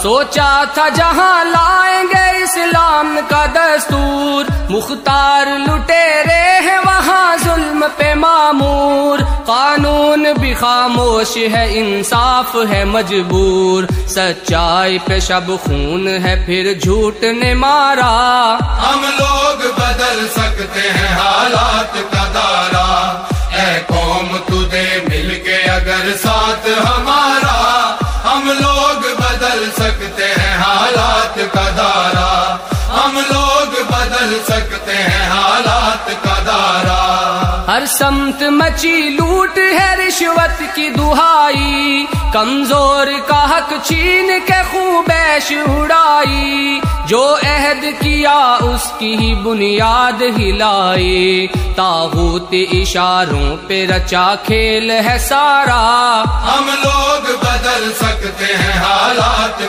سوچا تھا جہاں لائیں گے اسلام کا دستور، مختار لٹیرے ہیں وہاں ظلم پہ معمور، قانون بھی خاموش ہے انصاف ہے مجبور، سچائی پہ شب خون ہے پھر جھوٹ نے مارا، ہم لوگ بدل سکتے ہیں حالات کا دارا، اے قوم تو دے مل کے اگر ساتھ ہمارا، ہم لوگ بدل سکتے ہیں حالات کا دارا، ہم لوگ بدل سکتے ہیں حالات کا دارا۔ ہر سمت مچی لوٹ ہے رشوت کی دہائی، کمزور کا حق چھین کے خوب عیش اڑائی، جو عہد کیا اس کی ہی بنیاد ہلائی، طاغوت اشاروں پہ رچا کھیل ہے سارا، ہم لوگ بدل سکتے ہیں حالات